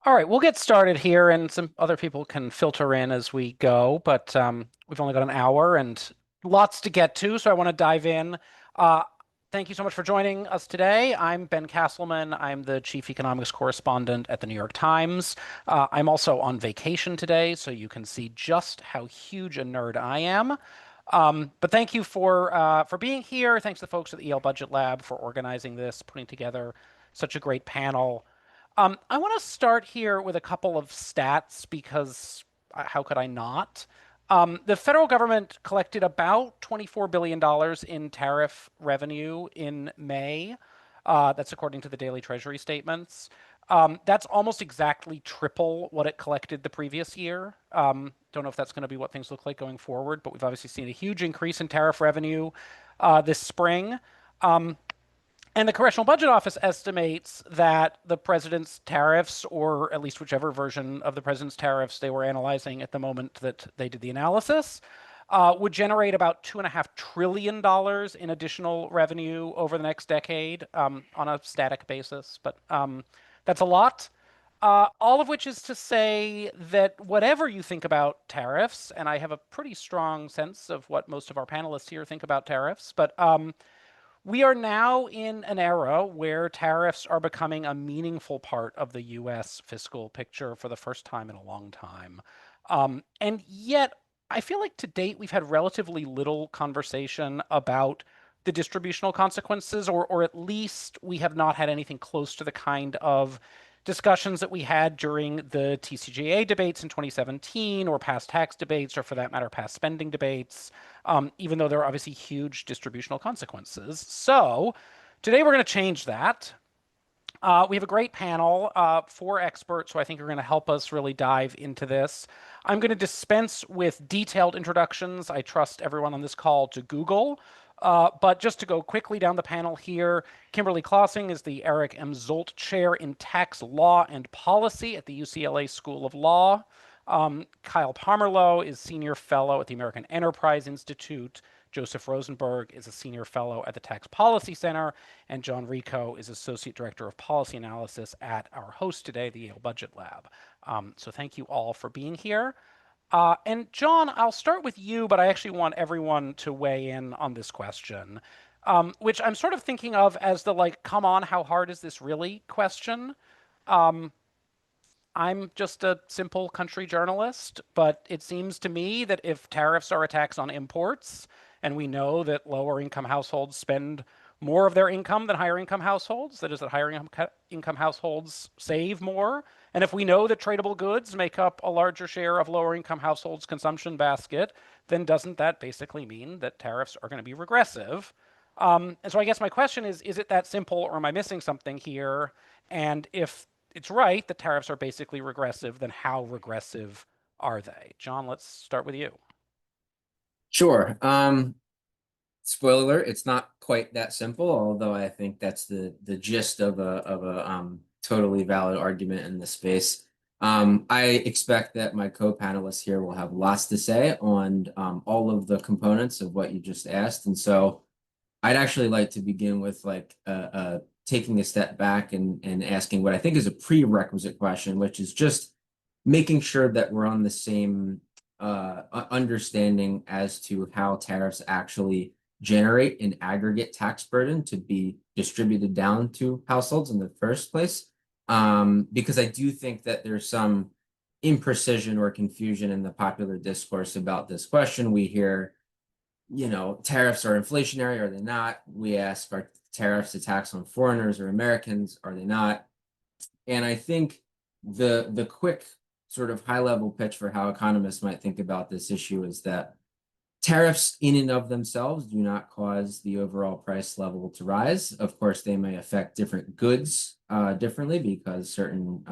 All right, we'll get started here, and some other people can filter in as we go. But we've only got an hour and lots to get to, so I want to dive in. Uh, Thank you so much for joining us today. I'm Ben Casselman. I'm the chief economics correspondent at the New York Times. I'm also on vacation today, so you can see just how huge a nerd I am. But thank you for being here. Thanks to the folks at the EL Budget Lab for organizing this, putting together such a great panel. I want to start here with a couple of stats because how could I not? The federal government collected about $24 billion in tariff revenue in May. That's according to the daily treasury statements. That's almost exactly triple what it collected the previous year. Don't know if that's going to be what things look like going forward, but we've obviously seen a huge increase in tariff revenue this spring. And the Congressional Budget Office estimates that the president's tariffs, or at least whichever version of the president's tariffs they were analyzing at the moment that they did the analysis, would generate about $2.5 trillion in additional revenue over the next decade on a static basis. But that's a lot. All of which is to say that whatever you think about tariffs, and I have a pretty strong sense of what most of our panelists here think about tariffs, but we are now in an era where tariffs are becoming a meaningful part of the US fiscal picture for the first time in a long time. And yet, I feel like to date we've had relatively little conversation about the distributional consequences, or at least we have not had anything close to the kind of discussions that we had during the TCJA debates in 2017, or past tax debates, or for that matter, past spending debates, even though there are obviously huge distributional consequences. So today we're going to change that. We have a great panel, four experts who I think are going to help us really dive into this. I'm going to dispense with detailed introductions. I trust everyone on this call to Google. But just to go quickly down the panel here, Kimberly Klossing is the Eric M. Zolt Chair in Tax Law and Policy at the UCLA School of Law. Kyle Pomerleau is Senior Fellow at the American Enterprise Institute. Joseph Rosenberg is a Senior Fellow at the Tax Policy Center. And John Ricco is Associate Director of Policy Analysis at our host today, the Yale Budget Lab. So thank you all for being here. And John, I'll start with you, but I actually want everyone to weigh in on this question, which I'm sort of thinking of as the like, come on, how hard is this really question? Um, I'm just a simple country journalist, but it seems to me that if tariffs are a tax on imports, and we know that lower income households spend more of their income than higher income households, that is, that higher income households save more. And if we know that tradable goods make up a larger share of lower income households' consumption basket, then doesn't that basically mean that tariffs are going to be regressive? And so I guess my question is it that simple, or am I missing something here? And if it's right that tariffs are basically regressive, then how regressive are they? John, let's start with you. Sure. Spoiler alert, it's not quite that simple, although I think that's the gist of a totally valid argument in this space. I expect that my co-panelists here will have lots to say on all of the components of what you just asked. And so I'd actually like to begin with taking a step back and asking what I think is a prerequisite question, which is just making sure that we're on the same understanding as to how tariffs actually generate an aggregate tax burden to be distributed down to households in the first place. Because I do think that there's some imprecision or confusion in the popular discourse about this question. We hear, tariffs are inflationary, are they not? We ask, are tariffs a tax on foreigners or Americans? Are they not? And I think the quick sort of high level pitch for how economists might think about this issue is that tariffs in and of themselves do not cause the overall price level to rise. Of course, they may affect different goods differently because certain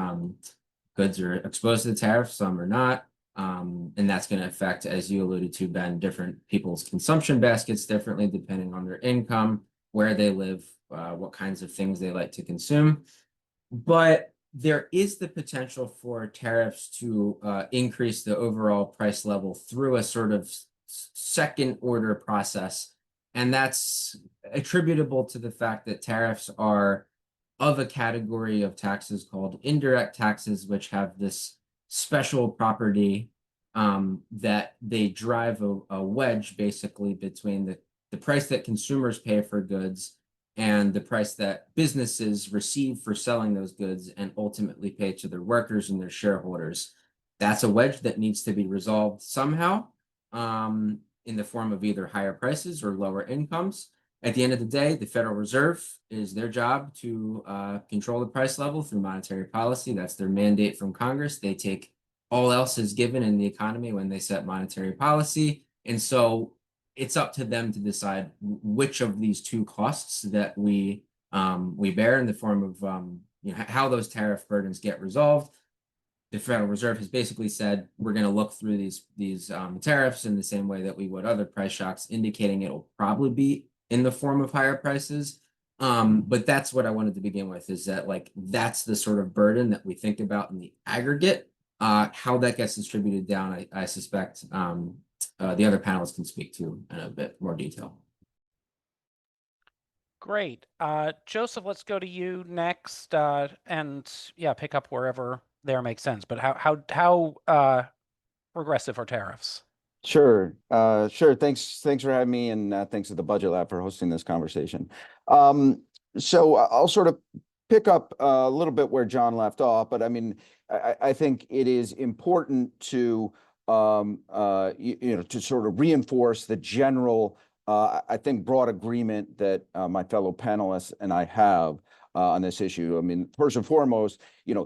goods are exposed to the tariff, some are not. And that's going to affect, as you alluded to, Ben, different people's consumption baskets differently depending on their income, where they live, what kinds of things they like to consume. But there is the potential for tariffs to increase the overall price level through a sort of second order process. And that's attributable to the fact that tariffs are of a category of taxes called indirect taxes, which have this special property that they drive a wedge basically between the price that consumers pay for goods and the price that businesses receive for selling those goods and ultimately pay to their workers and their shareholders. That's a wedge that needs to be resolved somehow in the form of either higher prices or lower incomes. At the end of the day, the Federal Reserve is their job to control the price level through monetary policy. That's their mandate from Congress. They take all else is given in the economy when they set monetary policy. And so it's up to them to decide which of these two costs that we bear in the form of how those tariff burdens get resolved. The Federal Reserve has basically said we're going to look through these tariffs in the same way that we would other price shocks, indicating it'll probably be in the form of higher prices. But that's what I wanted to begin with, is that like that's the sort of burden that we think about in the aggregate. How that gets distributed down, I suspect the other panelists can speak to in a bit more detail. Great. Joseph, let's go to you next, and yeah, pick up wherever there makes sense. But how regressive are tariffs? Sure. Sure. Thanks for having me, and thanks to the Budget Lab for hosting this conversation. So I'll sort of pick up a little bit where John left off, but I mean, I think it is important to to sort of reinforce the general, I think, broad agreement that my fellow panelists and I have on this issue. I mean, first and foremost,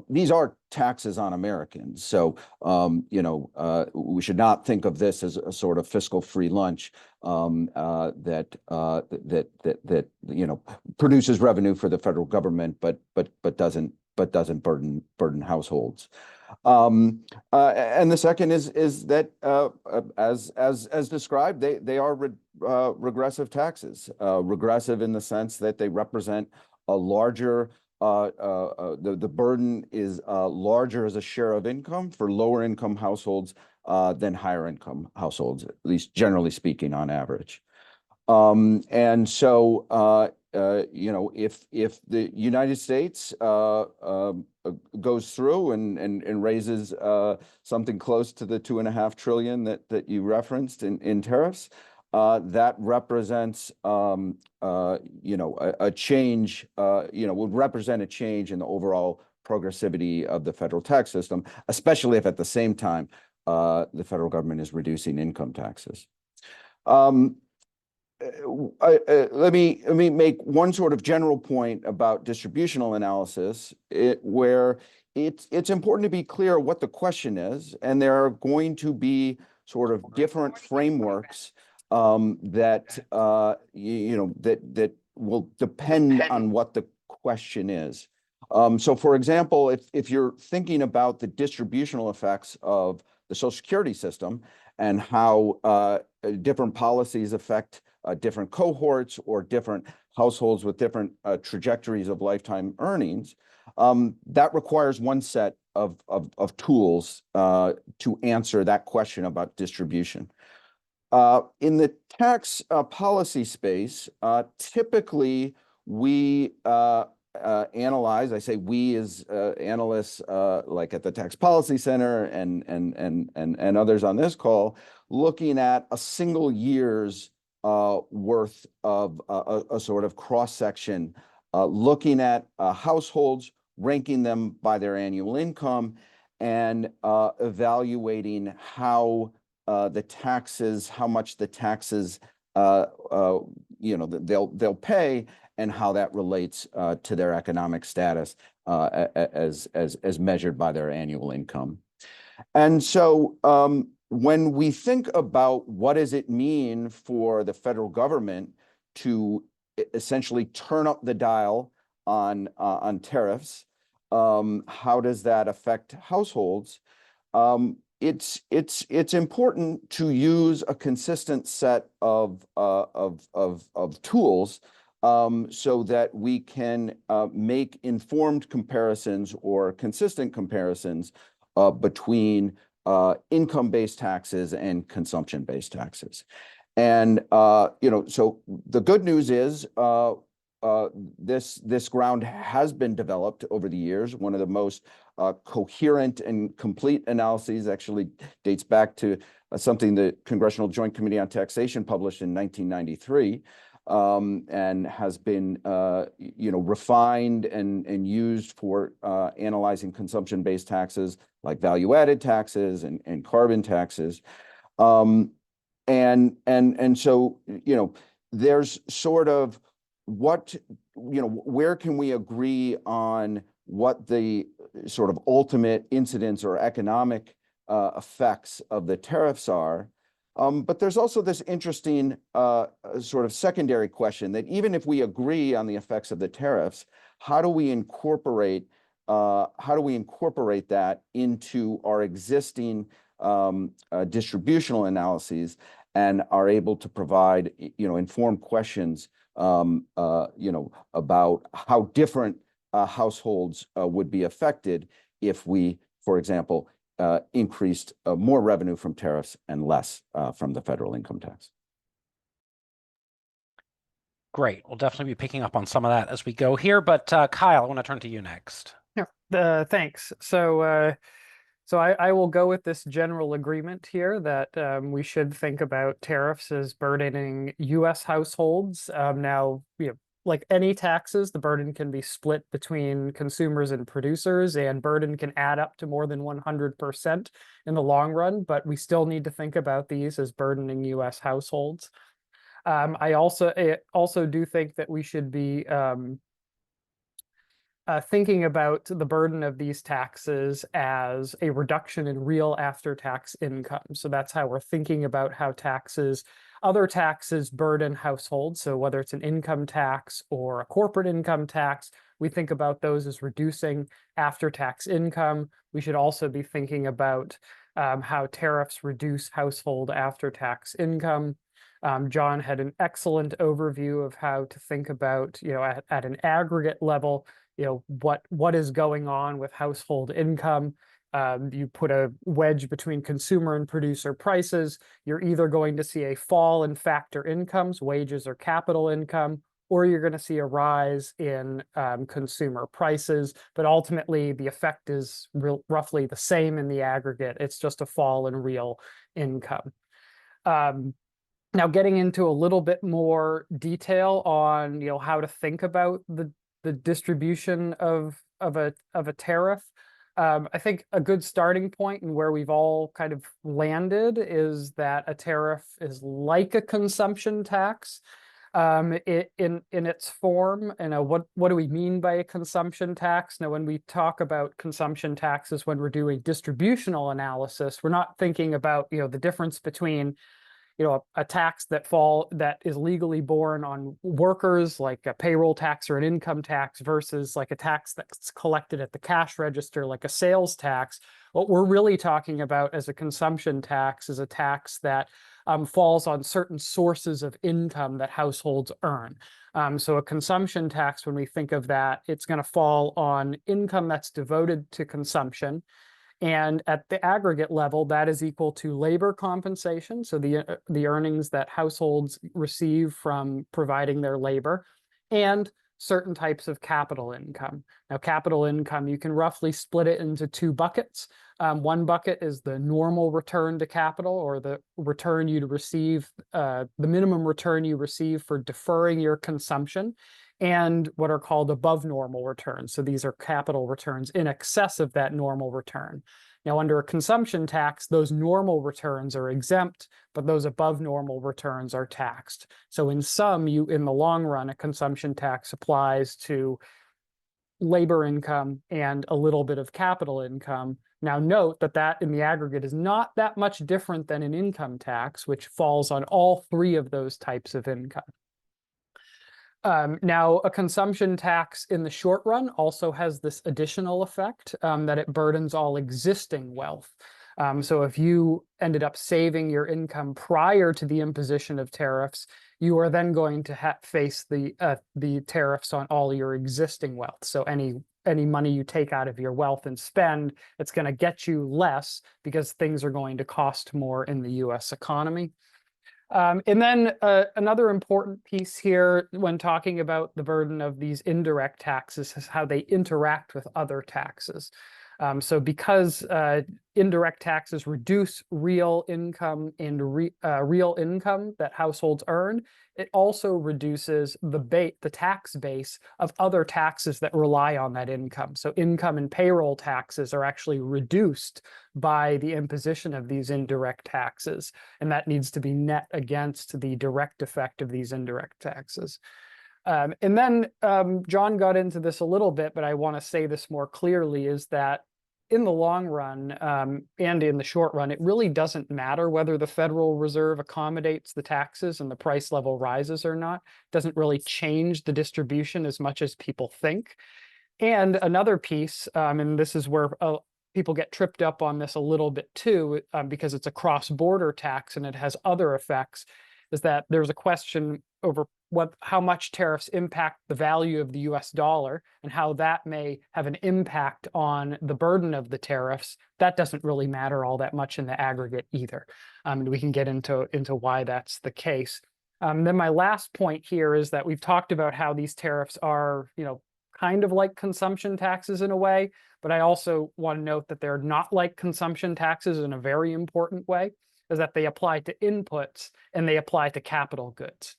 these are taxes on Americans. So, we should not think of this as a sort of fiscal free lunch that produces revenue for the federal government, but doesn't burden households. And the second is that as described, they are regressive taxes, regressive in the sense that they represent a larger, the burden is larger as a share of income for lower income households than higher income households, at least generally speaking, on average. And so, if the United States goes through and raises something close to the $2.5 trillion that you referenced in tariffs, that represents a change, would represent a change in the overall progressivity of the federal tax system, especially if at the same time the federal government is reducing income taxes. Let me make one sort of general point about distributional analysis, where it's important to be clear what the question is, and there are going to be sort of different frameworks that will depend on what the question is. So, for example, if you're thinking about the distributional effects of the Social Security system and how different policies affect different cohorts or different households with different trajectories of lifetime earnings, that requires one set of tools to answer that question about distribution. In the tax policy space, typically we analyze, I say we as analysts like at the Tax Policy Center and others on this call, looking at a single year's worth of a sort of cross-section, looking at households, ranking them by their annual income, and evaluating how the taxes, how much the taxes they'll pay, and how that relates to their economic status as measured by their annual income. And so when we think about what does it mean for the federal government to essentially turn up the dial on tariffs, how does that affect households? It's important to use a consistent set of tools so that we can make informed comparisons or consistent comparisons between income-based taxes and consumption-based taxes. And so the good news is this ground has been developed over the years. One of the most coherent and complete analyses actually dates back to something the Congressional Joint Committee on Taxation published in 1993, and has been refined and used for analyzing consumption-based taxes like value-added taxes and carbon taxes. And so, there's sort of where can we agree on what the sort of ultimate incidence or economic effects of the tariffs are. But there's also this interesting sort of secondary question that even if we agree on the effects of the tariffs, how do we incorporate that into our existing distributional analyses and are able to provide informed questions about how different households would be affected if we, for example, increased more revenue from tariffs and less from the federal income tax. Great. We'll definitely be picking up on some of that as we go here. But Kyle, I want to turn to you next. Yeah, thanks. So I will go with this general agreement here that we should think about tariffs as burdening U.S. households. Now, like any taxes, the burden can be split between consumers and producers, and burden can add up to more than 100% in the long run, but we still need to think about these as burdening U.S. households. I also do think that we should be thinking about the burden of these taxes as a reduction in real after-tax income. So that's how we're thinking about how other taxes burden households. So whether it's an income tax or a corporate income tax, we think about those as reducing after-tax income. We should also be thinking about how tariffs reduce household after-tax income. John had an excellent overview of how to think about, at an aggregate level, what is going on with household income. You put a wedge between consumer and producer prices, you're either going to see a fall in factor incomes, wages or capital income, or you're going to see a rise in consumer prices. But ultimately, the effect is roughly the same in the aggregate. It's just a fall in real income. Now, getting into a little bit more detail on how to think about the distribution of a tariff. I think a good starting point and where we've all kind of landed is that a tariff is like a consumption tax in its form. And what do we mean by a consumption tax? Now, when we talk about consumption taxes, when we're doing distributional analysis, we're not thinking about the difference between a tax that is legally borne on workers, like a payroll tax or an income tax, versus like a tax that's collected at the cash register, like a sales tax. What we're really talking about as a consumption tax is a tax that falls on certain sources of income that households earn. So a consumption tax, when we think of that, it's going to fall on income that's devoted to consumption. And at the aggregate level, that is equal to labor compensation, so the earnings that households receive from providing their labor, and certain types of capital income. Now, capital income, you can roughly split it into two buckets. One bucket is the normal return to capital, or the return you'd receive, the minimum return you receive for deferring your consumption, and what are called above normal returns. So these are capital returns in excess of that normal return. Now, under a consumption tax, those normal returns are exempt, but those above normal returns are taxed. So in sum, in the long run, a consumption tax applies to labor income and a little bit of capital income. Now, note that in the aggregate is not that much different than an income tax, which falls on all three of those types of income. Now, a consumption tax in the short run also has this additional effect that it burdens all existing wealth. So if you ended up saving your income prior to the imposition of tariffs, you are then going to face the tariffs on all your existing wealth. So any money you take out of your wealth and spend, it's going to get you less because things are going to cost more in the U.S. economy. And then another important piece here when talking about the burden of these indirect taxes is how they interact with other taxes. So because indirect taxes reduce real income and real income that households earn, it also reduces the tax base of other taxes that rely on that income. So income and payroll taxes are actually reduced by the imposition of these indirect taxes, and that needs to be net against the direct effect of these indirect taxes. And then John got into this a little bit, but I want to say this more clearly, is that in the long run and in the short run, it really doesn't matter whether the Federal Reserve accommodates the taxes and the price level rises or not. It doesn't really change the distribution as much as people think. And another piece, and this is where people get tripped up on this a little bit too, because it's a cross-border tax and it has other effects, is that there's a question over how much tariffs impact the value of the US dollar and how that may have an impact on the burden of the tariffs. That doesn't really matter all that much in the aggregate either. And we can get into why that's the case. Then my last point here is that we've talked about how these tariffs are, kind of like consumption taxes in a way, but I also want to note that they're not like consumption taxes in a very important way, is that they apply to inputs and they apply to capital goods.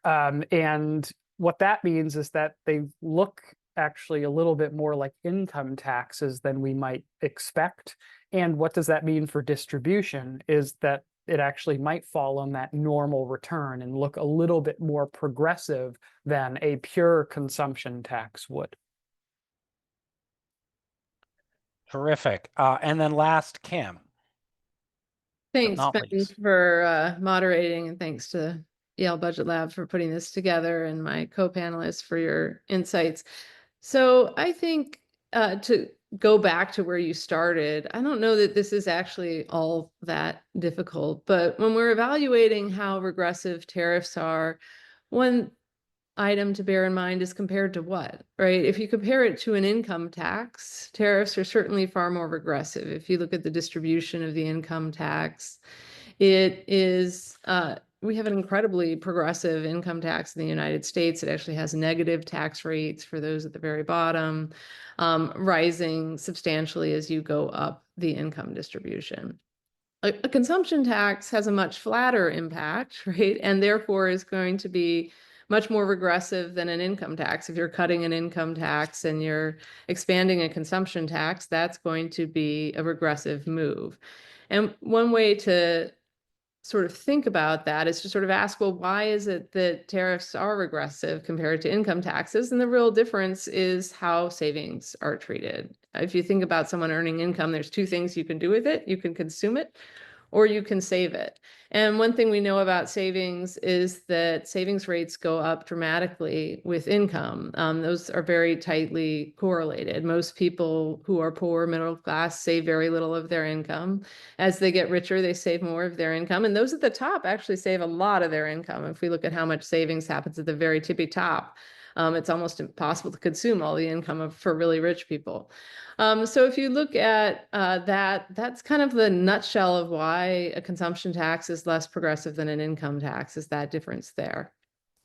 And what that means is that they look actually a little bit more like income taxes than we might expect. And what does that mean for distribution is that it actually might fall on that normal return and look a little bit more progressive than a pure consumption tax would. Terrific. And then last, Kim. Thanks, not Ben, least. for moderating, and thanks to Yale Budget Lab for putting this together, and my co-panelists for your insights. So I think to go back to where you started, I don't know that this is actually all that difficult, but when we're evaluating how regressive tariffs are, one item to bear in mind is compared to what, right? If you compare it to an income tax, tariffs are certainly far more regressive. If you look at the distribution of the income tax, it is, we have an incredibly progressive income tax in the United States. It actually has negative tax rates for those at the very bottom, rising substantially as you go up the income distribution. A consumption tax has a much flatter impact, right? And therefore is going to be much more regressive than an income tax. If you're cutting an income tax and you're expanding a consumption tax, that's going to be a regressive move. And one way to sort of think about that is to sort of ask, well, why is it that tariffs are regressive compared to income taxes? And the real difference is how savings are treated. If you think about someone earning income, there's two things you can do with it. You can consume it, or you can save it. And one thing we know about savings is that savings rates go up dramatically with income. Those are very tightly correlated. Most people who are poor, middle class, save very little of their income. As they get richer, they save more of their income. And those at the top actually save a lot of their income. If we look at how much savings happens at the very tippy top, it's almost impossible to consume all the income for really rich people. So if you look at that's kind of the nutshell of why a consumption tax is less progressive than an income tax, is that difference there.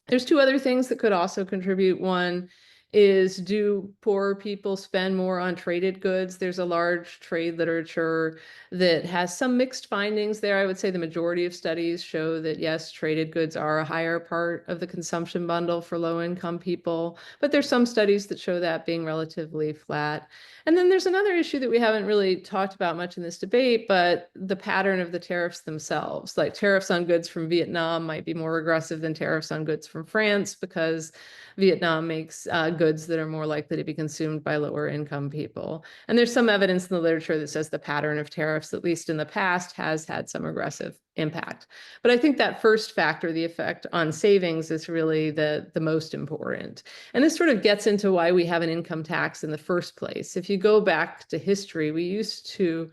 There's two other things that could also contribute. One is, do poorer people spend more on traded goods? There's a large trade literature that has some mixed findings there. I would say the majority of studies show that, yes, traded goods are a higher part of the consumption bundle for low-income people, but there's some studies that show that being relatively flat. And then there's another issue that we haven't really talked about much in this debate, but the pattern of the tariffs themselves. Like tariffs on goods from Vietnam might be more regressive than tariffs on goods from France, because Vietnam makes goods that are more likely to be consumed by lower income people. And there's some evidence in the literature that says the pattern of tariffs, at least in the past, has had some regressive impact. But I think that first factor, the effect on savings, is really the most important. And this sort of gets into why we have an income tax in the first place. If you go back to history, we used to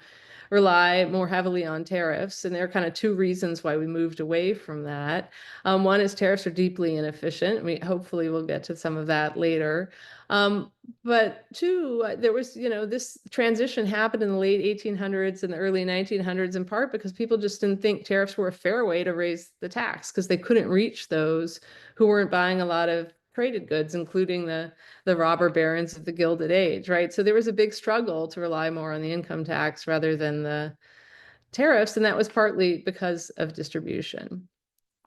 rely more heavily on tariffs. And there are kind of two reasons why we moved away from that. One is tariffs are deeply inefficient. Hopefully we'll get to some of that later. But two, there was, this transition happened in the late 1800s and the early 1900s, in part because people just didn't think tariffs were a fair way to raise the tax because they couldn't reach those who weren't buying a lot of traded goods, including the robber barons of the Gilded Age, right? So there was a big struggle to rely more on the income tax rather than the tariffs, and that was partly because of distribution.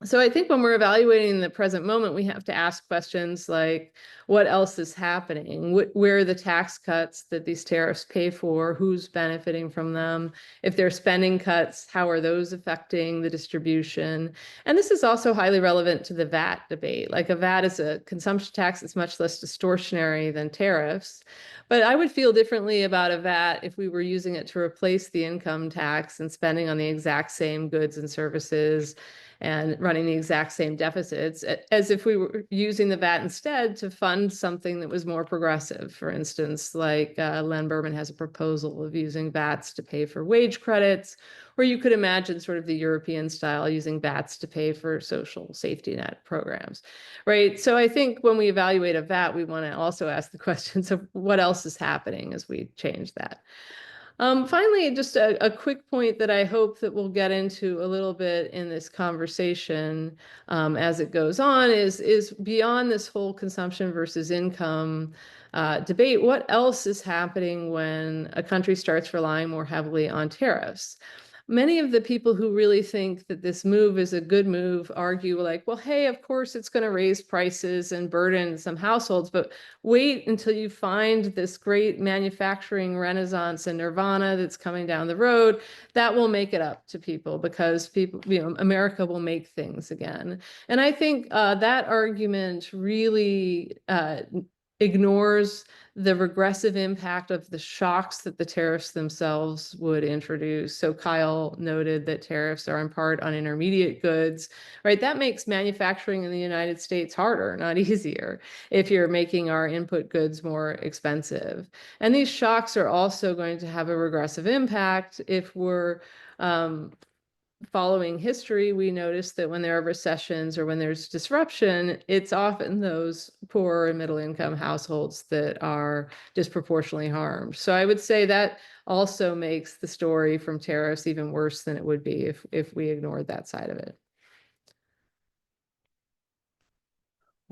So I think when we're evaluating the present moment, we have to ask questions like, what else is happening? Where are the tax cuts that these tariffs pay for? Who's benefiting from them? If they're spending cuts, how are those affecting the distribution? And this is also highly relevant to the VAT debate. Like, a VAT is a consumption tax that's much less distortionary than tariffs. But I would feel differently about a VAT if we were using it to replace the income tax and spending on the exact same goods and services and running the exact same deficits, as if we were using the VAT instead to fund something that was more progressive. For instance, like Len Berman has a proposal of using VATs to pay for wage credits, or you could imagine sort of the European style using VATs to pay for social safety net programs, right? So I think when we evaluate a VAT, we want to also ask the questions of what else is happening as we change that. Finally, just a quick point that I hope that we'll get into a little bit in this conversation as it goes on is beyond this whole consumption versus income debate. What else is happening when a country starts relying more heavily on tariffs? Many of the people who really think that this move is a good move argue like, well, hey, of course it's going to raise prices and burden some households, but wait until you find this great manufacturing renaissance and nirvana that's coming down the road. That will make it up to people because people, America will make things again. And I think that argument really ignores the regressive impact of the shocks that the tariffs themselves would introduce. So Kyle noted that tariffs are in part on intermediate goods, right? That makes manufacturing in the United States harder, not easier, if you're making our input goods more expensive. And these shocks are also going to have a regressive impact if we're following history. We notice that when there are recessions or when there's disruption, it's often those poor and middle income households that are disproportionately harmed. So I would say that also makes the story from tariffs even worse than it would be if we ignored that side of it.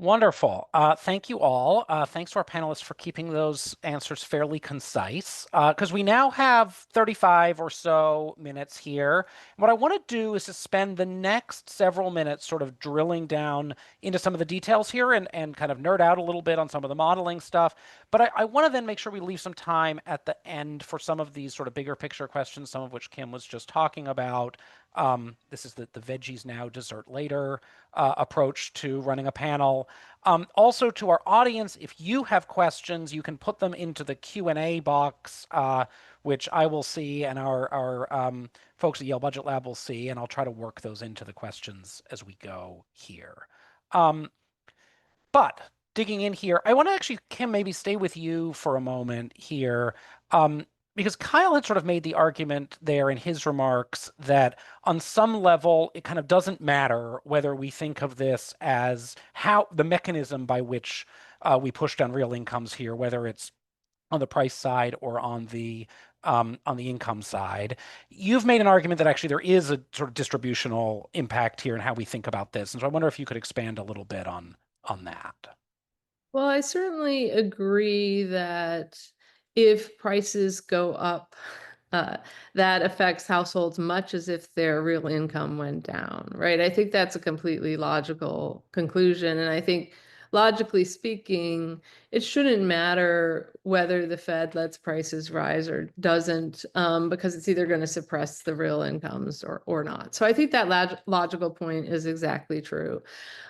Wonderful. Thank you all. Thanks to our panelists for keeping those answers fairly concise, because we now have 35 or so minutes here. What I want to do is to spend the next several minutes sort of drilling down into some of the details here and kind of nerd out a little bit on some of the modeling stuff. But I want to then make sure we leave some time at the end for some of these sort of bigger picture questions, some of which Kim was just talking about. This is the veggies now, dessert later approach to running a panel. Also, to our audience, if you have questions, you can put them into the Q&A box, which I will see and our folks at Yale Budget Lab will see, and I'll try to work those into the questions as we go here. But digging in here, I want to actually, Kim, maybe stay with you for a moment here. Because Kyle had sort of made the argument there in his remarks that on some level, it kind of doesn't matter whether we think of this as how the mechanism by which we push down real incomes here, whether it's on the price side or on the income side. You've made an argument that actually there is a sort of distributional impact here in how we think about this. And so I wonder if you could expand a little bit on that. Well, I certainly agree that if prices go up, that affects households much as if their real income went down, right? I think that's a completely logical conclusion. And I think logically speaking, it shouldn't matter whether the Fed lets prices rise or doesn't, because it's either going to suppress the real incomes or not. So I think that logical point is exactly true.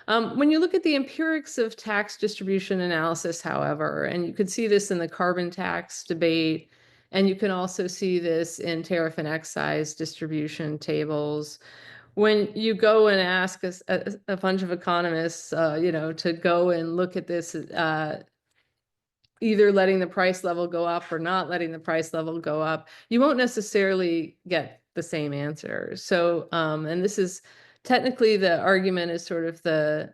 When you look at the empirics of tax distribution analysis, however, and you can see this in the carbon tax debate, and you can also see this in tariff and excise distribution tables. When you go and ask a bunch of economists, to go and look at this either letting the price level go up or not letting the price level go up, you won't necessarily get the same answer. So, and this is technically the argument is sort of that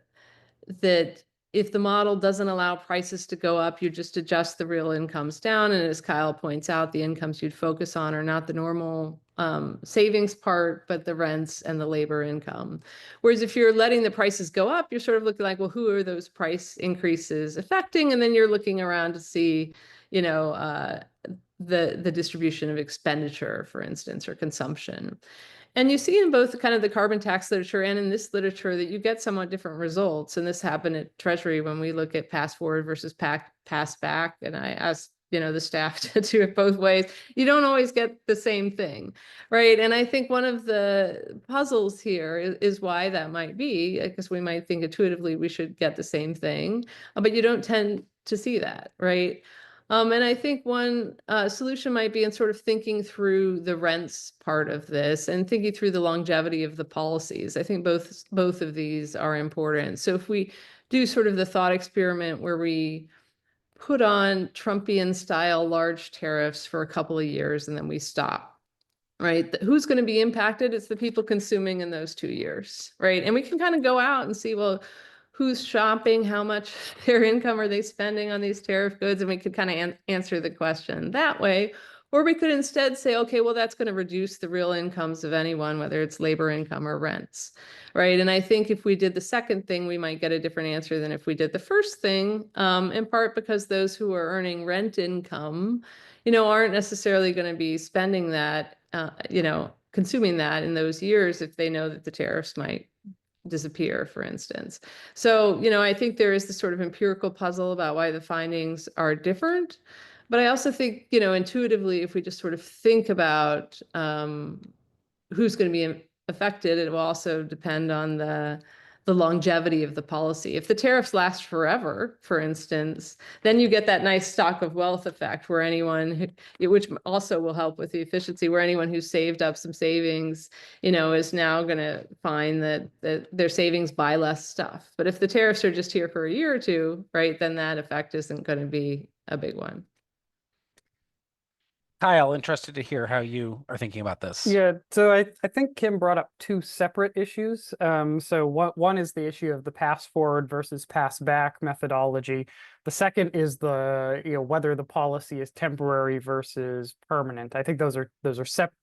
if the model doesn't allow prices to go up, you just adjust the real incomes down. And as Kyle points out, the incomes you'd focus on are not the normal savings part, but the rents and the labor income. Whereas if you're letting the prices go up, you're sort of looking like, well, who are those price increases affecting? And then you're looking around to see, you know, the distribution of expenditure, for instance, or consumption. And you see in both kind of the carbon tax literature and in this literature that you get somewhat different results. And this happened at Treasury when we look at pass forward versus pass back. And I asked, you know, the staff to do it both ways. You don't always get the same thing, right? And I think one of the puzzles here is why that might be, because we might think intuitively we should get the same thing, but you don't tend to see that, right? And I think one solution might be in sort of thinking through the rents part of this and thinking through the longevity of the policies. I think both of these are important. So if we do sort of the thought experiment where we put on Trumpian style large tariffs for a couple of years and then we stop, right? Who's going to be impacted? It's the people consuming in those 2 years, right? And we can kind of go out and see, well, who's shopping, how much their income are they spending on these tariff goods? And we could kind of answer the question that way. Or we could instead say, okay, well, that's going to reduce the real incomes of anyone, whether it's labor income or rents, right? And I think if we did the second thing, we might get a different answer than if we did the first thing, in part because those who are earning rent income, you know, aren't necessarily going to be spending that, you know, consuming that in those years if they know that the tariffs might disappear, for instance. So, you know, I think there is this sort of empirical puzzle about why the findings are different. But I also think, you know, intuitively, if we just sort of think about who's going to be affected, it will also depend on the longevity of the policy. If the tariffs last forever, for instance, then you get that nice stock of wealth effect where anyone, which also will help with the efficiency, where anyone who saved up some savings, you know, is now going to find that their savings buy less stuff. But if the tariffs are just here for a year or two, right, then that effect isn't going to be a big one. Kyle, interested to hear how you are thinking about this. Yeah, so I think Kim brought up two separate issues. So one is the issue of the pass forward versus pass back methodology. The second is the, you know, whether the policy is temporary versus permanent. I think those are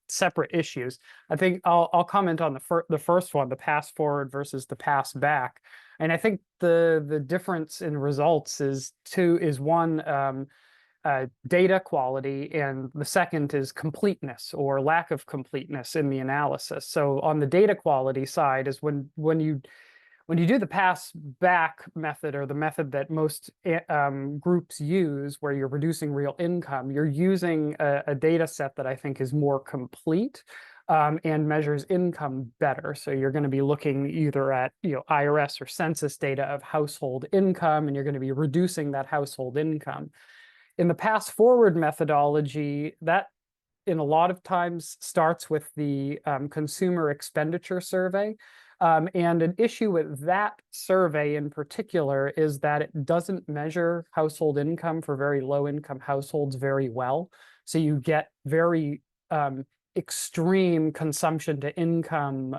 separate issues. I think I'll comment on the first one, the pass forward versus the pass back. And I think the difference in results is one, data quality, and the second is completeness or lack of completeness in the analysis. So on the data quality side is when you do the pass back method, or the method that most groups use, where you're reducing real income, you're using a data set that I think is more complete and measures income better. So you're going to be looking either at, you know, IRS or census data of household income, and you're going to be reducing that household income. In the pass forward methodology, that in a lot of times starts with the consumer expenditure survey. And an issue with that survey in particular is that it doesn't measure household income for very low income households very well. So you get very extreme consumption to income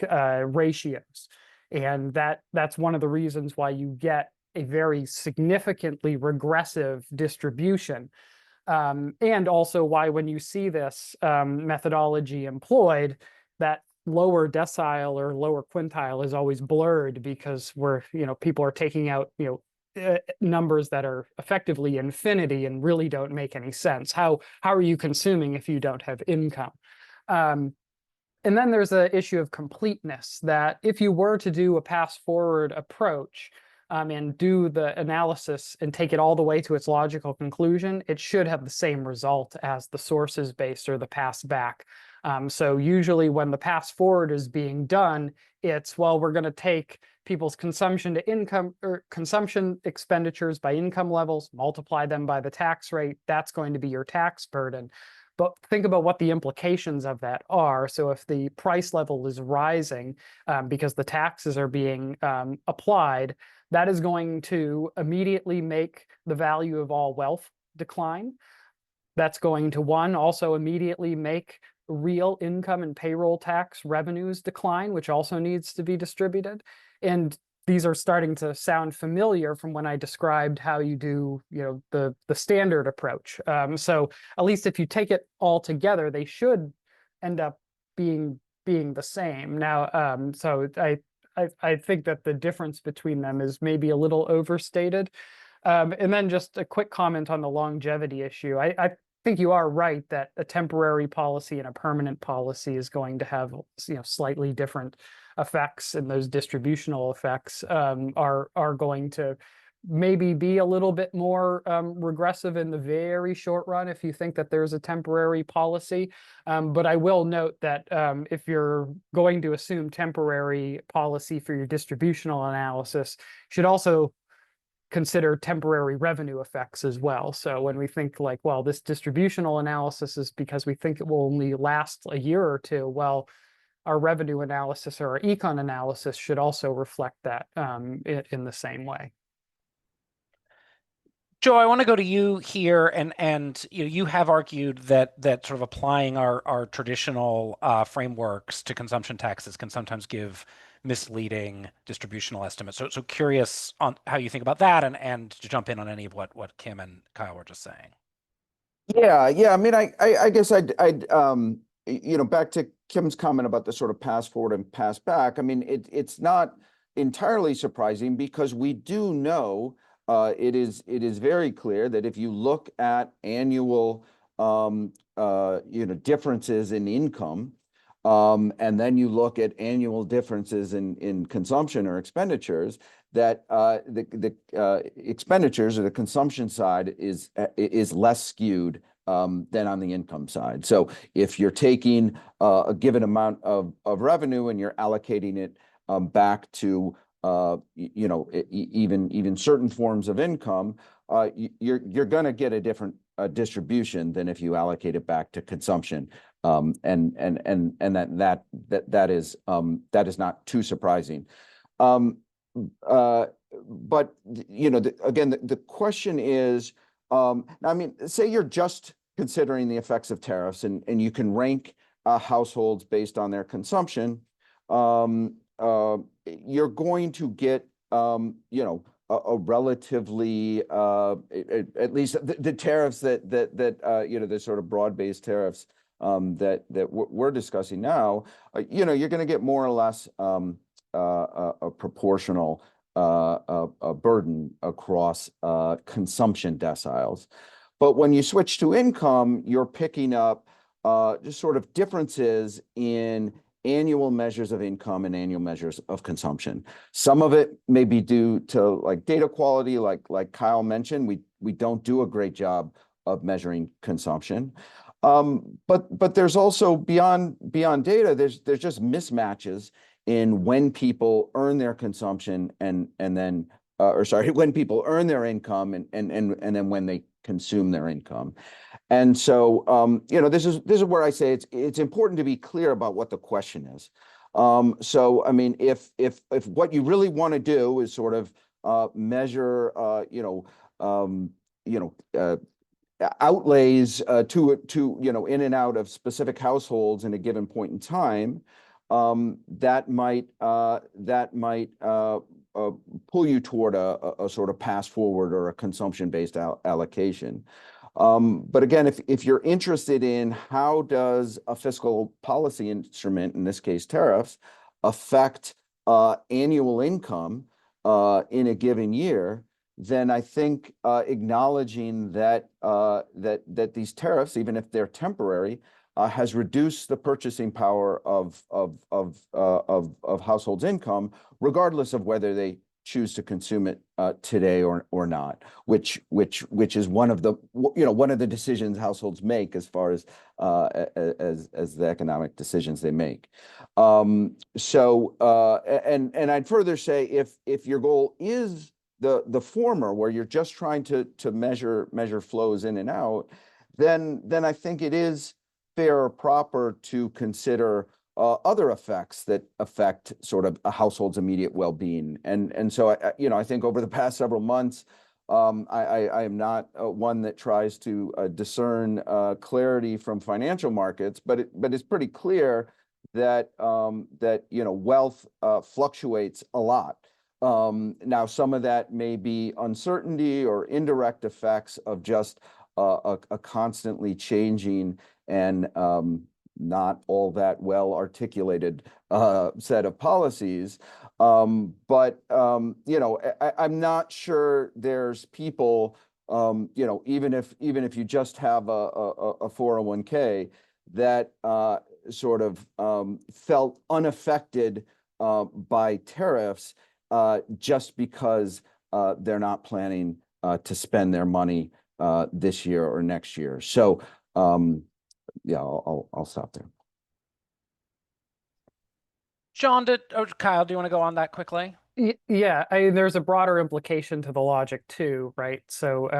ratios. And that's one of the reasons why you get a very significantly regressive distribution. And also why when you see this methodology employed, that lower decile or lower quintile is always blurred, because people are taking out, numbers that are effectively infinity and really don't make any sense. How are you consuming if you don't have income? And then there's an issue of completeness, that if you were to do a pass forward approach, and do the analysis and take it all the way to its logical conclusion, it should have the same result as the sources based or the pass back. So usually when the pass forward is being done, it's, well, we're going to take people's consumption to income, or consumption expenditures by income levels, multiply them by the tax rate. That's going to be your tax burden. But think about what the implications of that are. So if the price level is rising because the taxes are being applied, that is going to immediately make the value of all wealth decline. That's going to, also immediately make real income and payroll tax revenues decline, which also needs to be distributed. And these are starting to sound familiar from when I described how you do, the standard approach. So at least if you take it all together, they should end up being the same. Now, so I think that the difference between them is maybe a little overstated. And then just a quick comment on the longevity issue. I think you are right that a temporary policy and a permanent policy is going to have slightly different effects, and those distributional effects are going to maybe be a little bit more regressive in the very short run if you think that there's a temporary policy. But I will note that if you're going to assume temporary policy for your distributional analysis, you should also consider temporary revenue effects as well. So when we think like, well, this distributional analysis is because we think it will only last a year or two, well, our revenue analysis or our econ analysis should also reflect that in the same way. Joe, I want to go to you here, and you have argued that sort of applying our traditional frameworks to consumption taxes can sometimes give misleading distributional estimates. So curious on how you think about that, and to jump in on any of what Kim and Kyle were just saying. Yeah. I mean, I guess I'd back to Kim's comment about the sort of pass forward and pass back. I mean, it's not entirely surprising because we do know it is very clear that if you look at annual differences in income, and then you look at annual differences in consumption or expenditures, that the expenditures or the consumption side is less skewed than on the income side. So if you're taking a given amount of revenue and you're allocating it back to even certain forms of income, you're going to get a different distribution than if you allocate it back to consumption. And that is not too surprising. But again, the question is, I mean, say you're just considering the effects of tariffs, and you can rank households based on their consumption. You're going to get a relatively at least the tariffs that the sort of broad-based tariffs that we're discussing now, you're going to get more or less a proportional burden across consumption deciles. But when you switch to income, you're picking up just sort of differences in annual measures of income and annual measures of consumption. Some of it may be due to like data quality, like Kyle mentioned. We don't do a great job of measuring consumption. But there's also beyond data, there's just mismatches in when people earn their consumption when people earn their income and then when they consume their income. And so this is where I say it's important to be clear about what the question is. So I mean, if what you really want to do is sort of measure outlays to in and out of specific households in a given point in time, that might pull you toward a sort of pass forward or a consumption-based allocation. But again, if you're interested in how does a fiscal policy instrument, in this case tariffs, affect annual income in a given year, then I think acknowledging that these tariffs, even if they're temporary, has reduced the purchasing power of households' income, regardless of whether they choose to consume it today or not, which is one of the decisions households make as far as the economic decisions they make. And I'd further say if your goal is the former, where you're just trying to measure flows in and out, then I think it is fair or proper to consider other effects that affect sort of a household's immediate well-being. And so I think over the past several months, I am not one that tries to discern clarity from financial markets, but it's pretty clear that wealth fluctuates a lot. Now, some of that may be uncertainty or indirect effects of just a constantly changing and not all that well articulated set of policies. But I'm not sure there's people, even if you just have a 401k that sort of felt unaffected by tariffs just because they're not planning to spend their money this year or next year. So yeah, I'll stop there. John, Kyle, do you want to go on that quickly? Yeah, there's a broader implication to the logic too, right? So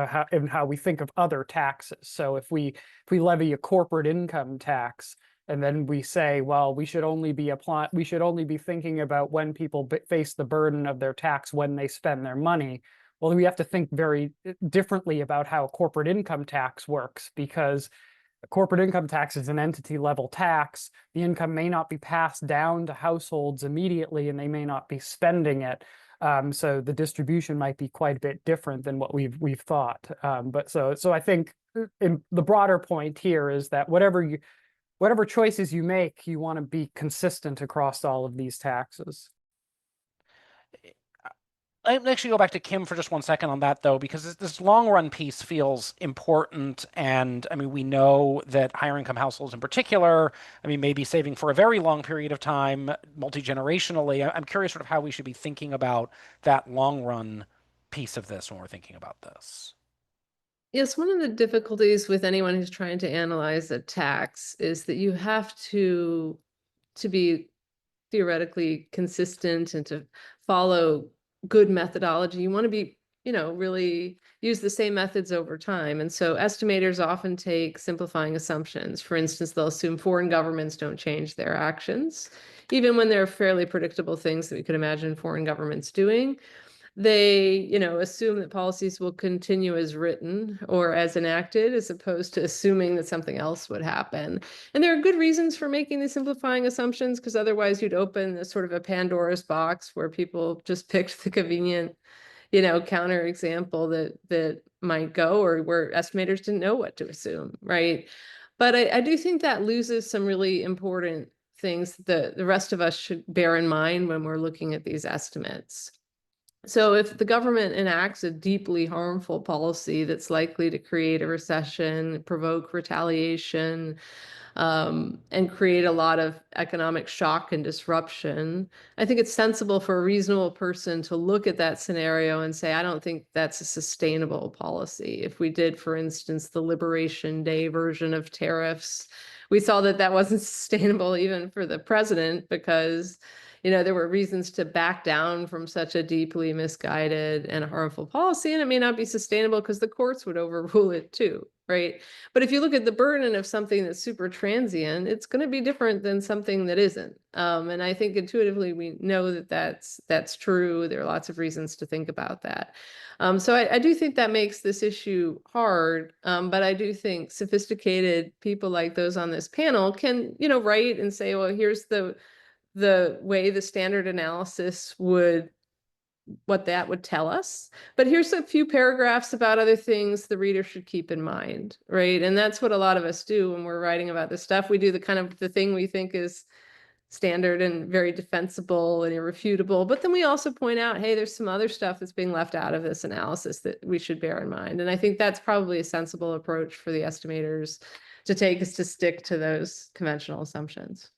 how we think of other taxes. So if we levy a corporate income tax, and then we say, well, we should only be thinking about when people face the burden of their tax when they spend their money. Well, we have to think very differently about how a corporate income tax works, because a corporate income tax is an entity level tax. The income may not be passed down to households immediately, and they may not be spending it. So the distribution might be quite a bit different than what we've thought. But so I think in the broader point here is that whatever choices you make, you want to be consistent across all of these taxes. Let me actually go back to Kim for just one second on that, though, because this long run piece feels important. And I mean, we know that higher income households in particular, I mean, maybe saving for a very long period of time, multi-generationally. I'm curious sort of how we should be thinking about that long run piece of this when we're thinking about this. Yes, one of the difficulties with anyone who's trying to analyze a tax is that you have to be theoretically consistent and to follow good methodology. You want to be, really use the same methods over time. And so estimators often take simplifying assumptions. For instance, they'll assume foreign governments don't change their actions, even when they're fairly predictable things that we could imagine foreign governments doing. They, assume that policies will continue as written or as enacted, as opposed to assuming that something else would happen. And there are good reasons for making these simplifying assumptions, because otherwise you'd open this sort of a Pandora's box where people just picked the convenient, counter example that might go, or where estimators didn't know what to assume, right? But I do think that loses some really important things that the rest of us should bear in mind when we're looking at these estimates. So if the government enacts a deeply harmful policy that's likely to create a recession, provoke retaliation, and create a lot of economic shock and disruption, I think it's sensible for a reasonable person to look at that scenario and say, I don't think that's a sustainable policy. If we did, for instance, the Liberation Day version of tariffs, we saw that wasn't sustainable even for the president, because there were reasons to back down from such a deeply misguided and harmful policy, and it may not be sustainable because the courts would overrule it too, right? But if you look at the burden of something that's super transient, it's going to be different than something that isn't. And I think intuitively we know that that's true. There are lots of reasons to think about that. So I do think that makes this issue hard, but I do think sophisticated people like those on this panel can, write and say, well, here's the way the standard analysis what that would tell us. But here's a few paragraphs about other things the reader should keep in mind, right? And that's what a lot of us do when we're writing about this stuff. We do the thing we think is standard and very defensible and irrefutable, but then we also point out, hey, there's some other stuff that's being left out of this analysis that we should bear in mind. And I think that's probably a sensible approach for the estimators to take, is to stick to those conventional assumptions.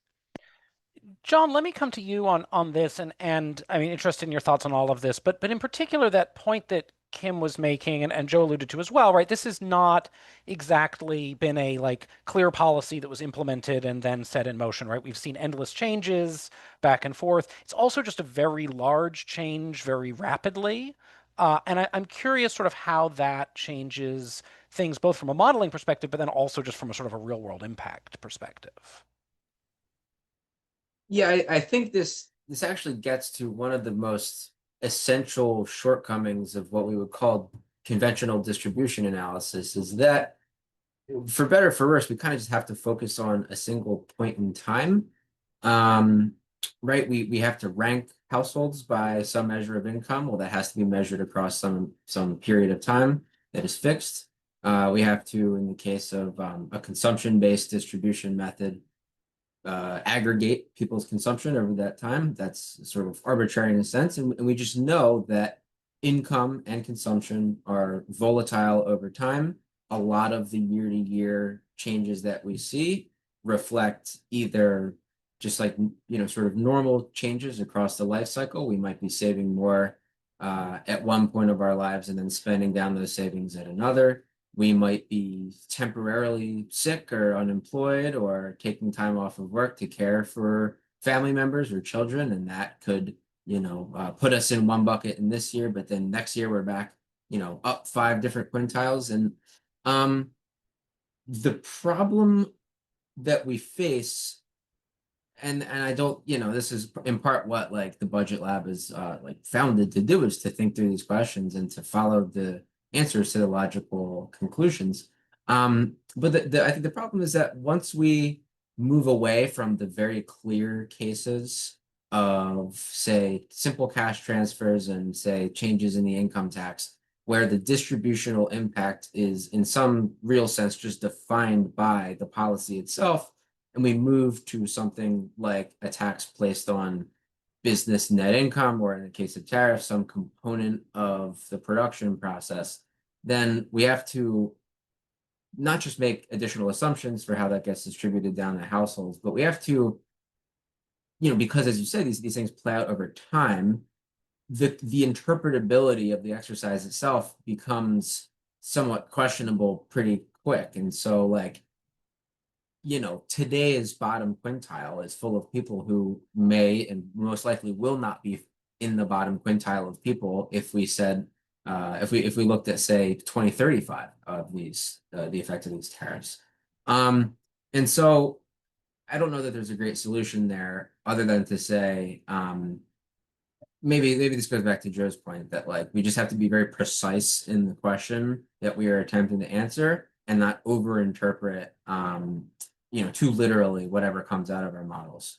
John, let me come to you on this, and I mean, interested in your thoughts on all of this, but in particular, that point that Kim was making, and Joe alluded to as well, right? This has not exactly been a clear policy that was implemented and then set in motion, right? We've seen endless changes back and forth. It's also just a very large change very rapidly. And I'm curious sort of how that changes things, both from a modeling perspective, but then also just from a sort of a real world impact perspective. Yeah, I think this actually gets to one of the most essential shortcomings of what we would call conventional distribution analysis, is that for better or for worse, we kind of just have to focus on a single point in time. Right? We have to rank households by some measure of income. Well, that has to be measured across some period of time that is fixed. We have to, in the case of a consumption-based distribution method, aggregate people's consumption over that time. That's sort of arbitrary in a sense. And we just know that income and consumption are volatile over time. A lot of the year-to-year changes that we see reflect either just like, sort of normal changes across the life cycle. We might be saving more at one point of our lives and then spending down those savings at another. We might be temporarily sick or unemployed or taking time off of work to care for family members or children, and that could, put us in one bucket in this year, but then next year we're back, up 5 different quintiles. And the problem that we face, and I don't, this is in part what like the budget lab is like founded to do, is to think through these questions and to follow the answers to the logical conclusions. But I think the problem is that once we move away from the very clear cases of, say, simple cash transfers and, say, changes in the income tax, where the distributional impact is in some real sense just defined by the policy itself, and we move to something like a tax placed on business net income, or in the case of tariffs, some component of the production process, then we have to not just make additional assumptions for how that gets distributed down to households, but we have to, because as you said, these things play out over time, the interpretability of the exercise itself becomes somewhat questionable pretty quick. And so like, today's bottom quintile is full of people who may and most likely will not be in the bottom quintile of people if we said, if we looked at, say, 2035 of these, the effect of these tariffs. And so I don't know that there's a great solution there other than to say, maybe this goes back to Joe's point that like we just have to be very precise in the question that we are attempting to answer and not overinterpret too literally whatever comes out of our models.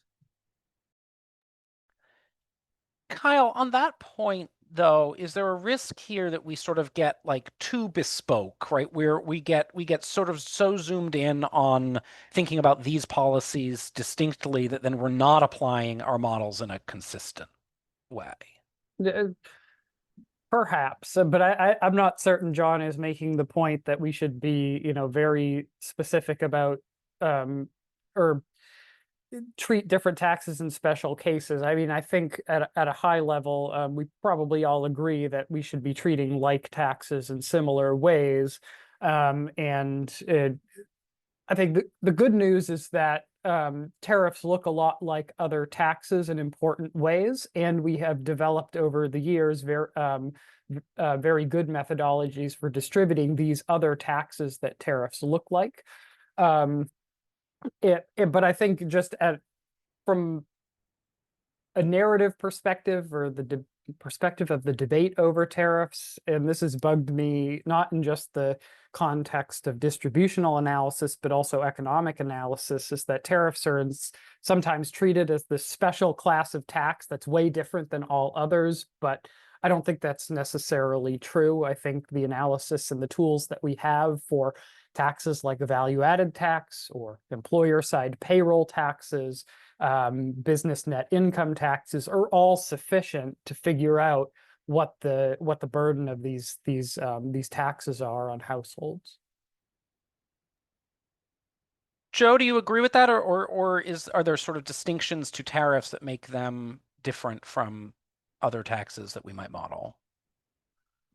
Kyle, on that point, though, is there a risk here that we sort of get like too bespoke, right? Where we get sort of so zoomed in on thinking about these policies distinctly that then we're not applying our models in a consistent way? Perhaps, but I'm not certain John is making the point that we should be, very specific about or treat different taxes in special cases. I mean, I think at a high level, we probably all agree that we should be treating like taxes in similar ways. I think the good news is that tariffs look a lot like other taxes in important ways, and we have developed over the years very good methodologies for distributing these other taxes that tariffs look like. But I think just from a narrative perspective, or the perspective of the debate over tariffs, and this has bugged me not in just the context of distributional analysis, but also economic analysis, is that tariffs are sometimes treated as this special class of tax that's way different than all others. But I don't think that's necessarily true. I think the analysis and the tools that we have for taxes like the value-added tax or employer-side payroll taxes, business net income taxes, are all sufficient to figure out what the burden of these taxes are on households. Joe, do you agree with that, or are there sort of distinctions to tariffs that make them different from other taxes that we might model?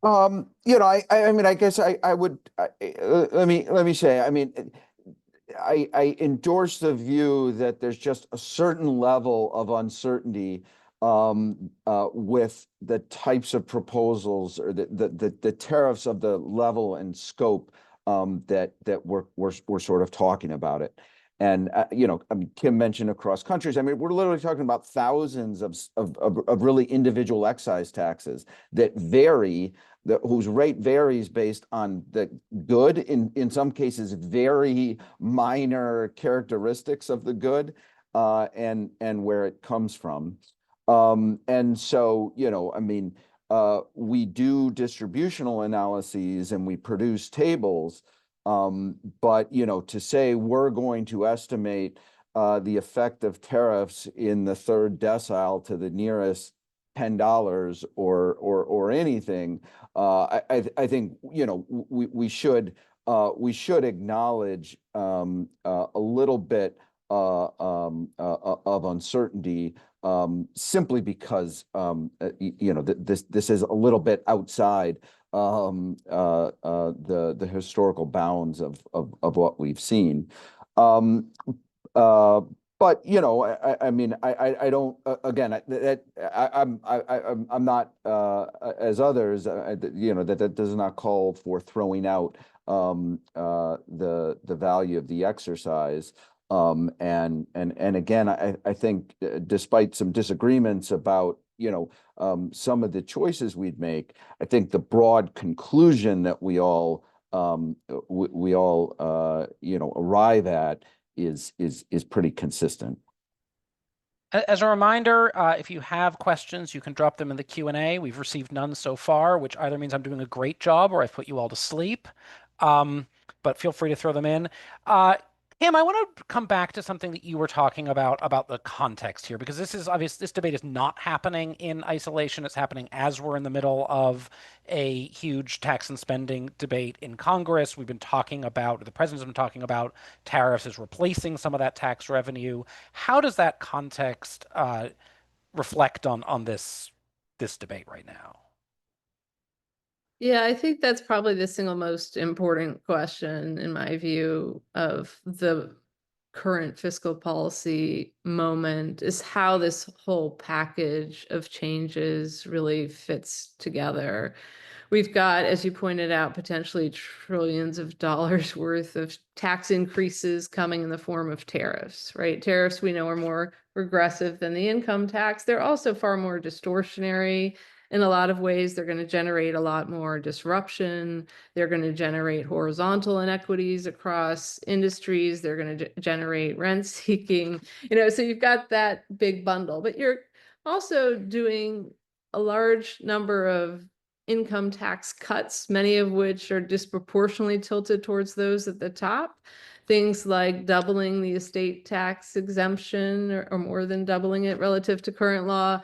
I mean, I guess I would, let me say, I mean, I endorse the view that there's just a certain level of uncertainty with the types of proposals, or the tariffs of the level and scope that we're sort of talking about it. And, you know, I mean, Kim mentioned across countries. I mean, we're literally talking about thousands of really individual excise taxes that vary, whose rate varies based on the good, in some cases, very minor characteristics of the good, and where it comes from. And so, you know, I mean, we do distributional analyses and we produce tables. But, you know, to say we're going to estimate the effect of tariffs in the third decile to the nearest $10 or anything, I think, you know, we should acknowledge a little bit of uncertainty, simply because you know, this is a little bit outside the historical bounds of what we've seen. But you know, I mean, I don't, again, I'm not as others, you know, that does not call for throwing out the value of the exercise. And again, I think despite some disagreements about, you know, some of the choices we'd make, I think the broad conclusion that we all you know, arrive at is pretty consistent. As a reminder, if you have questions, you can drop them in the Q&A. We've received none so far, which either means I'm doing a great job or I've put you all to sleep. But feel free to throw them in. Kim, I want to come back to something that you were talking about the context here, because this is obvious. This debate is not happening in isolation. It's happening as we're in the middle of a huge tax and spending debate in Congress. We've been talking about, the president's been talking about tariffs as replacing some of that tax revenue. How does that context reflect on this debate right now? Yeah, I think that's probably the single most important question, in my view, of the current fiscal policy moment, is how this whole package of changes really fits together. We've got, as you pointed out, potentially trillions of dollars worth of tax increases coming in the form of tariffs, right? Tariffs, we know, are more regressive than the income tax. They're also far more distortionary. In a lot of ways, they're going to generate a lot more disruption. They're going to generate horizontal inequities across industries. They're going to generate rent seeking, you know, so you've got that big bundle, but you're also doing a large number of income tax cuts, many of which are disproportionately tilted towards those at the top. Things like doubling the estate tax exemption, or more than doubling it relative to current law.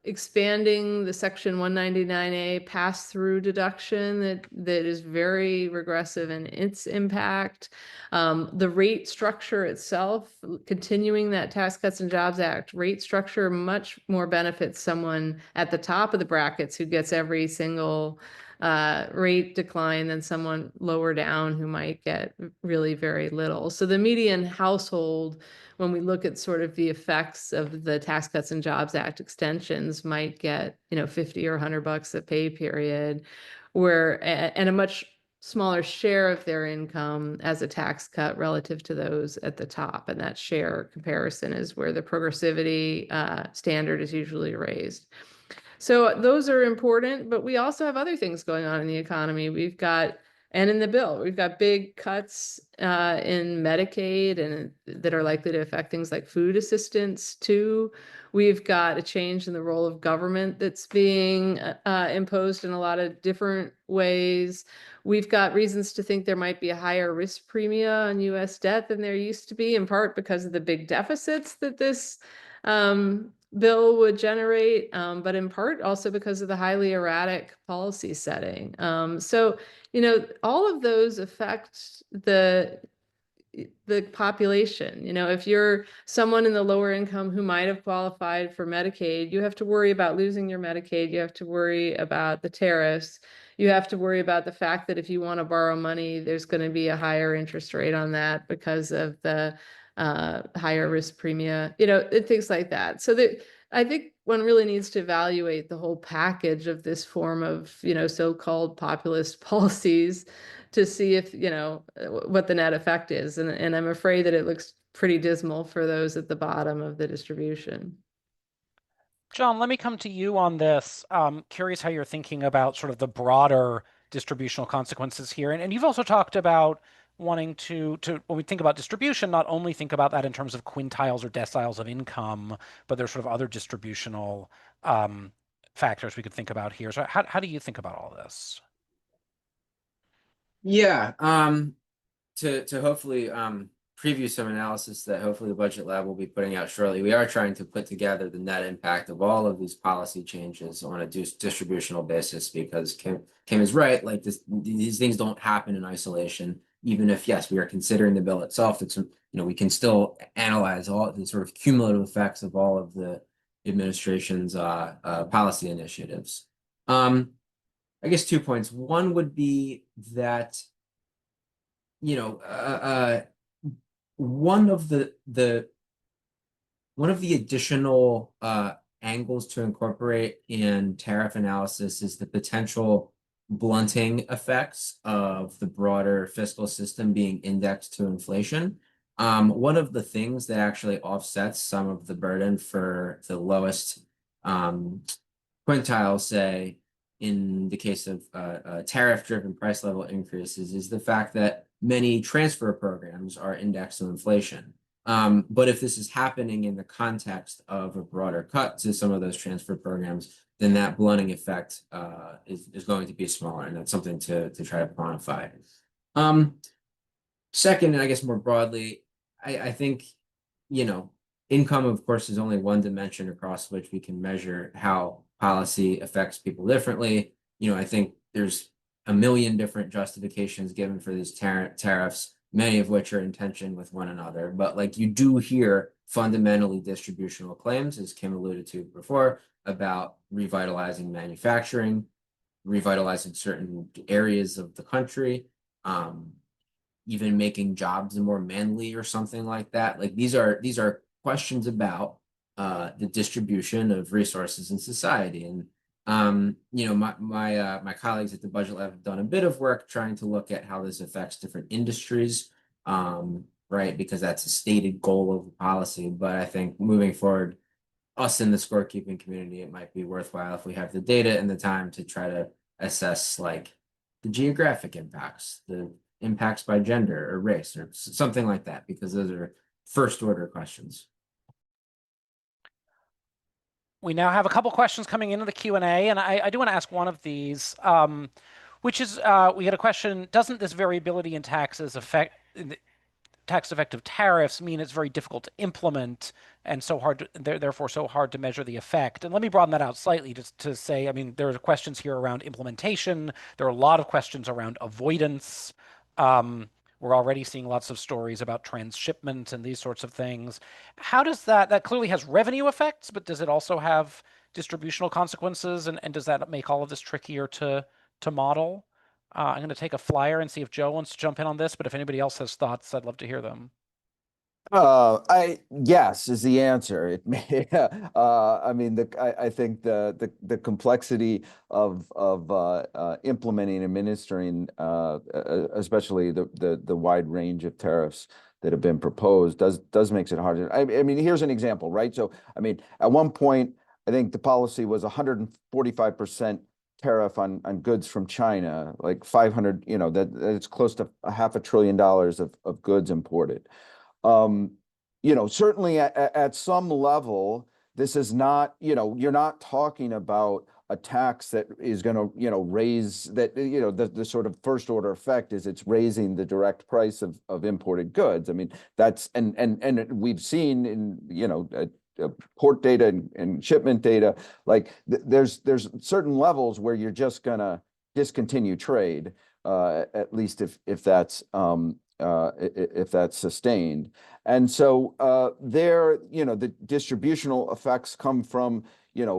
Expanding the Section 199A pass-through deduction that is very regressive in its impact. The rate structure itself, continuing that Tax Cuts and Jobs Act rate structure, much more benefits someone at the top of the brackets who gets every single rate decline than someone lower down who might get really very little. So the median household, when we look at sort of the effects of the Tax Cuts and Jobs Act extensions, might get, you know, $50 or $100 a pay period, and a much smaller share of their income as a tax cut relative to those at the top. And that share comparison is where the progressivity standard is usually raised. So those are important, but we also have other things going on in the economy. We've got, and in the bill, we've got big cuts in Medicaid, and that are likely to affect things like food assistance too. We've got a change in the role of government that's being imposed in a lot of different ways. We've got reasons to think there might be a higher risk premium on US debt than there used to be, in part because of the big deficits that this bill would generate, but in part also because of the highly erratic policy setting. So, you know, all of those affect the population. You know, if you're someone in the lower income who might have qualified for Medicaid, you have to worry about losing your Medicaid. You have to worry about the tariffs. You have to worry about the fact that if you want to borrow money, there's going to be a higher interest rate on that because of the higher risk premium, you know, things like that. So that I think one really needs to evaluate the whole package of this form of, you know, so-called populist policies to see if, what the net effect is. And I'm afraid that it looks pretty dismal for those at the bottom of the distribution. John, let me come to you on this. Curious how you're thinking about sort of the broader distributional consequences here. And you've also talked about wanting to when we think about distribution, not only think about that in terms of quintiles or deciles of income, but there's sort of other distributional factors we could think about here. So how do you think about all this? Yeah, to hopefully preview some analysis that hopefully the Budget Lab will be putting out shortly. We are trying to put together the net impact of all of these policy changes on a distributional basis, because Kim is right. Like these things don't happen in isolation. Even if, yes, we are considering the bill itself, it's, we can still analyze all the sort of cumulative effects of all of the administration's policy initiatives. I guess 2 points. One would be that, one of the additional angles to incorporate in tariff analysis is the potential blunting effects of the broader fiscal system being indexed to inflation. One of the things that actually offsets some of the burden for the lowest quintile, say, in the case of tariff-driven price level increases, is the fact that many transfer programs are indexed to inflation. But if this is happening in the context of a broader cut to some of those transfer programs, then that blunting effect is going to be smaller, and that's something to try to quantify. Second, and I guess more broadly, I think, income, of course, is only one dimension across which we can measure how policy affects people differently. I think there's a million different justifications given for these tariffs, many of which are in tension with one another. But like, you do hear fundamentally distributional claims, as Kim alluded to before, about revitalizing manufacturing, revitalizing certain areas of the country, even making jobs more manly or something like that. Like these are questions about the distribution of resources in society. And my colleagues at the Budget Lab have done a bit of work trying to look at how this affects different industries, right? Because that's a stated goal of the policy. But I think moving forward, us in the scorekeeping community, it might be worthwhile if we have the data and the time to try to assess like the geographic impacts, the impacts by gender or race or something like that, because those are first order questions. We now have a couple questions coming into the Q&A, and I do want to ask one of these, which is, we had a question, doesn't this variability in taxes affect tax effective tariffs mean it's very difficult to implement and so hard to, therefore so hard to measure the effect? And let me broaden that out slightly just to say, I mean, there are questions here around implementation. There are a lot of questions around avoidance. We're already seeing lots of stories about transshipment and these sorts of things. How does that clearly has revenue effects, but does it also have distributional consequences? And does that make all of this trickier to model? I'm going to take a flyer and see if Joe wants to jump in on this, but if anybody else has thoughts, I'd love to hear them. Yes is the answer. It may, I mean, I think the complexity of implementing and administering, especially the wide range of tariffs that have been proposed does makes it harder. I mean, here's an example, right? So, I mean, at one point, I think the policy was 145% tariff on goods from China, like 500, that it's close to $500 billion of goods imported. Certainly at some level, this is not, you're not talking about a tax that is going to, raise that, the sort of first order effect is it's raising the direct price of imported goods. I mean, that's, and we've seen in, port data and shipment data, like there's certain levels where you're just going to discontinue trade, at least if that's sustained. And so the distributional effects come from,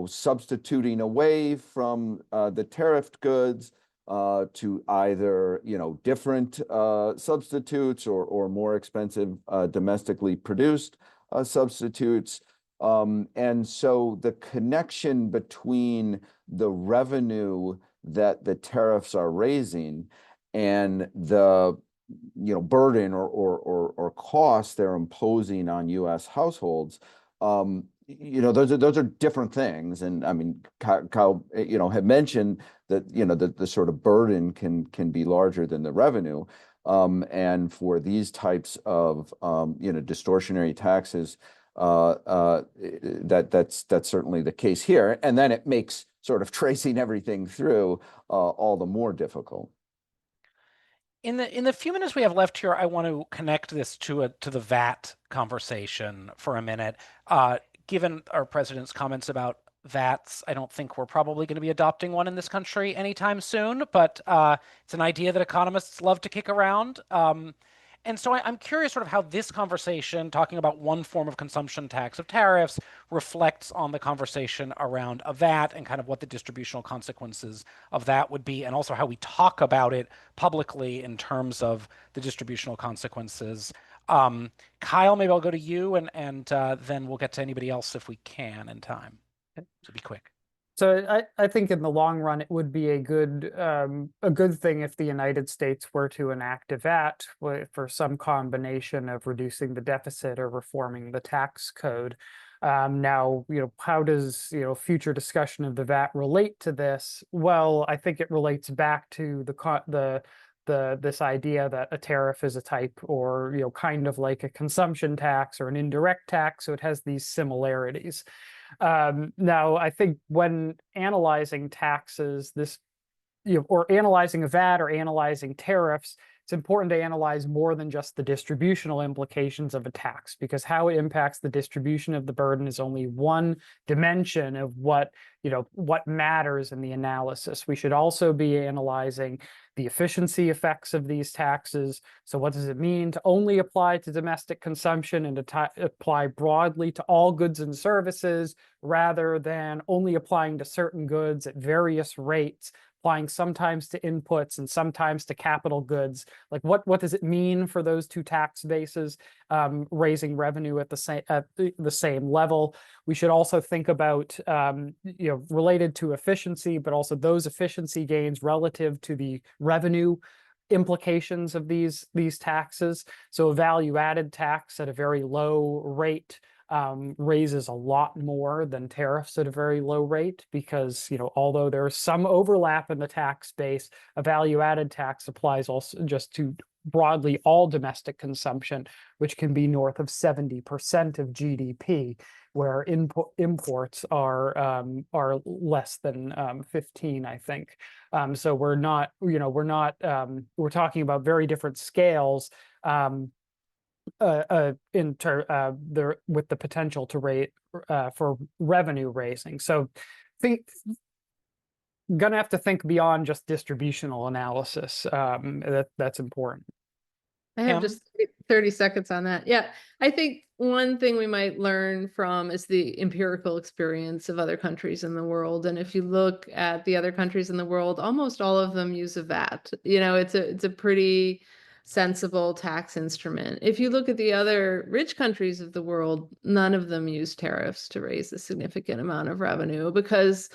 substituting away from the tariffed goods to either, different substitutes or more expensive domestically produced substitutes. And so the connection between the revenue that the tariffs are raising and the burden or cost they're imposing on U.S. households, those are different things. And I mean, Kyle, had mentioned that the sort of burden can be larger than the revenue. And for these types of distortionary taxes, that's certainly the case here. And then it makes sort of tracing everything through all the more difficult. In the few minutes we have left here, I want to connect this to the VAT conversation for a minute. Given our president's comments about VATs, I don't think we're probably going to be adopting one in this country anytime soon, but it's an idea that economists love to kick around. And so I'm curious sort of how this conversation, talking about one form of consumption tax of tariffs, reflects on the conversation around a VAT and kind of what the distributional consequences of that would be, and also how we talk about it publicly in terms of the distributional consequences. Kyle, maybe I'll go to you, and then we'll get to anybody else if we can in time. So be quick. So I think in the long run, it would be a good thing if the United States were to enact a VAT for some combination of reducing the deficit or reforming the tax code. Now, how does future discussion of the VAT relate to this? Well, I think it relates back to this idea that a tariff is a type, or kind of like a consumption tax or an indirect tax, so it has these similarities. Now, I think when analyzing taxes, or analyzing a VAT or analyzing tariffs, it's important to analyze more than just the distributional implications of a tax, because how it impacts the distribution of the burden is only one dimension of what matters in the analysis. We should also be analyzing the efficiency effects of these taxes. So what does it mean to only apply to domestic consumption and to apply broadly to all goods and services, rather than only applying to certain goods at various rates, applying sometimes to inputs and sometimes to capital goods? Like what does it mean for those two tax bases, raising revenue at the same level? We should also think about related to efficiency, but also those efficiency gains relative to the revenue implications of these taxes. So a value-added tax at a very low rate raises a lot more than tariffs at a very low rate, because although there's some overlap in the tax base, a value-added tax applies also just to broadly all domestic consumption, which can be north of 70% of GDP, where imports are less than 15, I think. So we're talking about very different scales. With the potential to rate for revenue raising. So gonna have to think beyond just distributional analysis. That's important. I have just 30 seconds on that. Yeah, I think one thing we might learn from is the empirical experience of other countries in the world. And if you look at the other countries in the world, almost all of them use a VAT. It's a pretty sensible tax instrument. If you look at the other rich countries of the world, none of them use tariffs to raise a significant amount of revenue, because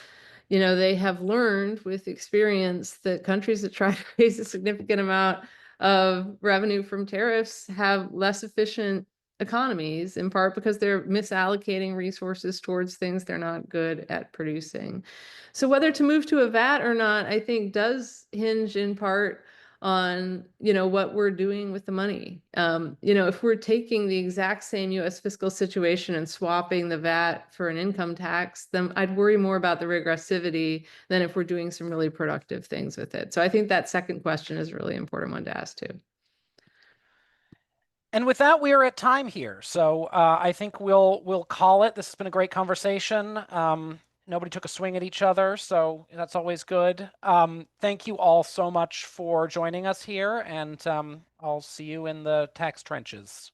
they have learned with experience that countries that try to raise a significant amount of revenue from tariffs have less efficient economies, in part because they're misallocating resources towards things they're not good at producing. So whether to move to a VAT or not, I think does hinge in part on what we're doing with the money. If we're taking the exact same US fiscal situation and swapping the VAT for an income tax, then I'd worry more about the regressivity than if we're doing some really productive things with it. So I think that second question is a really important one to ask too. And with that, we are at time here. So I think we'll call it. This has been a great conversation. Nobody took a swing at each other, so that's always good. Thank you all so much for joining us here, and I'll see you in the tax trenches.